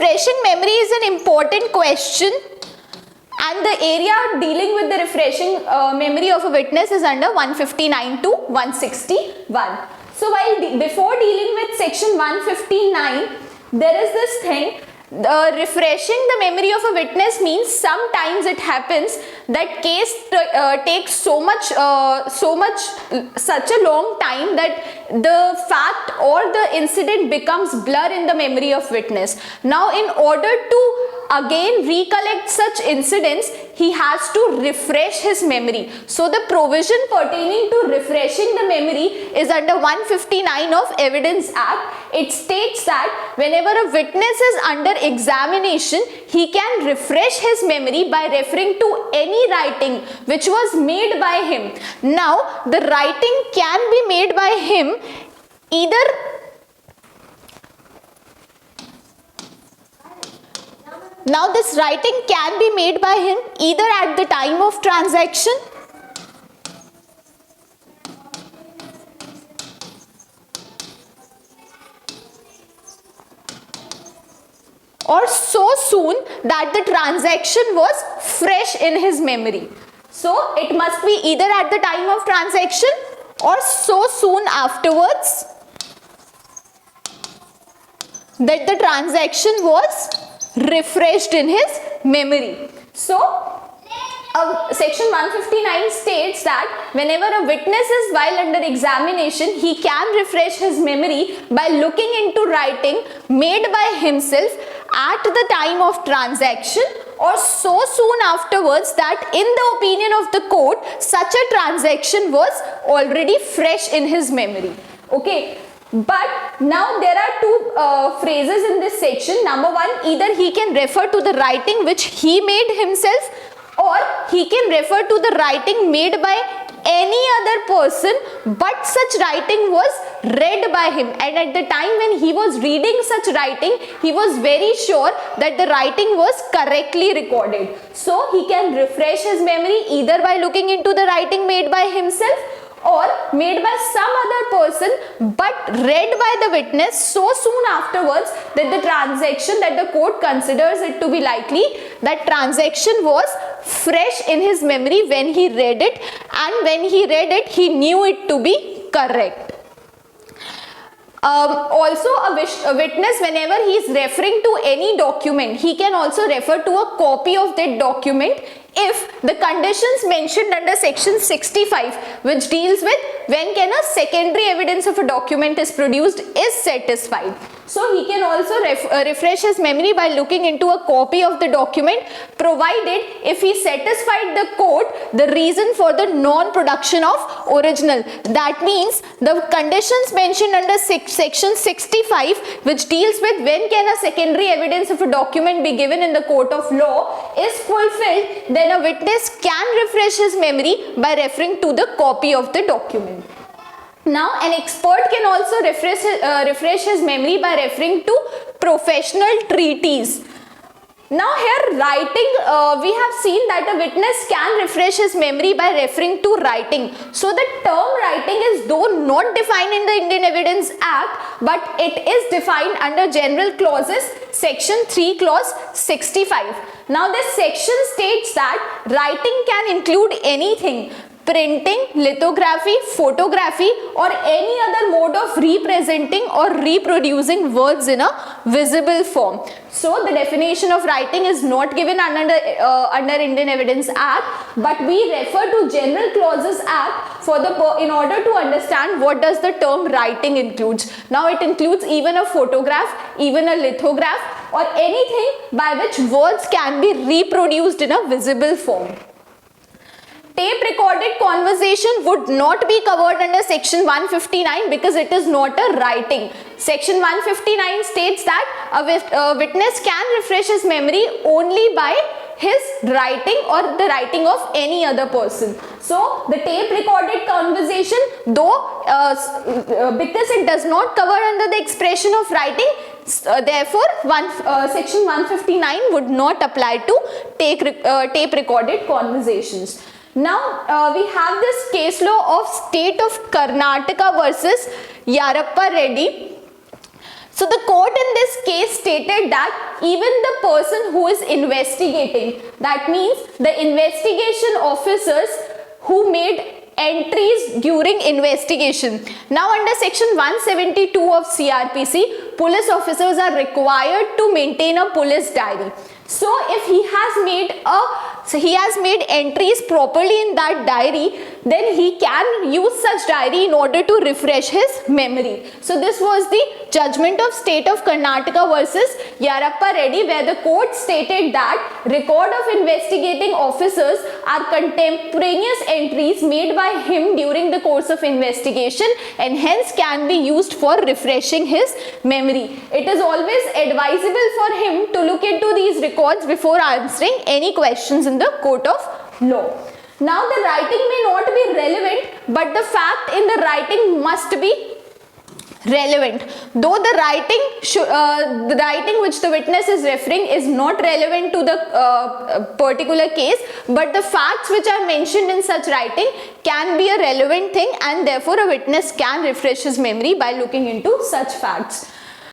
refreshing memory is an important question, and the area dealing with the refreshing memory of a witness is under 159 to 161. So while before dealing with section 159, there is this thing. Refreshing the memory of a witness means sometimes it happens that case takes such a long time that the fact or the incident becomes blur in the memory of witness. Now, in order to again recollect such incidents, he has to refresh his memory. So the provision pertaining to refreshing the memory is under 159 of Evidence Act. It states that whenever a witness is under examination, he can refresh his memory by referring to any writing which was made by him. Now, the writing can be made by him either Now this writing can be made by him either at the time of transaction or so soon that the transaction was fresh in his memory. So it must be either at the time of transaction or so soon afterwards that the transaction was refreshed in his memory. So section 159 states that whenever a witness is while under examination, he can refresh his memory by looking into writing made by himself at the time of transaction or so soon afterwards that in the opinion of the court, such a transaction was already fresh in his memory. Okay. But now there are two phrases in this section. Number one, either he can refer to the writing which he made himself, or he can refer to the writing made by any other person, but such writing was read by him, and at the time when he was reading such writing, he was very sure that the writing was correctly recorded. So he can refresh his memory either by looking into the writing made by himself or made by some other person but read by the witness so soon afterwards that the transaction, that the court considers it to be likely that transaction was fresh in his memory when he read it, and when he read it he knew it to be correct. Also a witness, whenever he is referring to any document, he can also refer to a copy of that document if the conditions mentioned under section 65, which deals with when can a secondary evidence of a document is produced, is satisfied. So he can also refresh his memory by looking into a copy of the document, provided if he satisfied the court the reason for the non-production of original. That means the conditions mentioned under section 65, which deals with when can a secondary evidence of a document be given in the court of law, is fulfilled, then a witness can refresh his memory by referring to the copy of the document. Now, an expert can also refresh his memory by referring to professional treatise. Now here writing, we have seen that a witness can refresh his memory by referring to writing. So the term writing is though not defined in the Indian Evidence Act, but it is defined under general clauses, section 3 clause 65. Now this section states that writing can include anything: printing, lithography, photography, or any other mode of representing or reproducing words in a visible form. So the definition of writing is not given under Indian Evidence Act, but we refer to General Clauses Act in order to understand what does the term writing includes. Now it includes even a photograph, even a lithograph, or anything by which words can be reproduced in a visible form. Tape recorded conversation would not be covered under section 159 because it is not a writing. Section 159 states that a witness can refresh his memory only by his writing or the writing of any other person. So the tape recorded conversation, though because it does not cover under the expression of writing, therefore section 159 would not apply to tape recorded conversations. Now we have this case law of State of Karnataka versus Yarappa Reddy. So the court in this case stated that even the person who is investigating, that means the investigation officers who made entries during investigation. Now under section 172 of CRPC, police officers are required to maintain a police diary. So if he has made entries properly in that diary, then he can use such diary in order to refresh his memory. So this was the judgment of State of Karnataka versus Yarappa Reddy, where the court stated that record of investigating officers are contemporaneous entries made by him during the course of investigation and hence can be used for refreshing his memory. It is always advisable for him to look into these records before answering any questions in the court of law. Now the writing may not be relevant, but the fact in the writing must be relevant. Though the writing which the witness is referring is not relevant to the particular case, but the facts which are mentioned in such writing can be a relevant thing, and therefore a witness can refresh his memory by looking into such facts.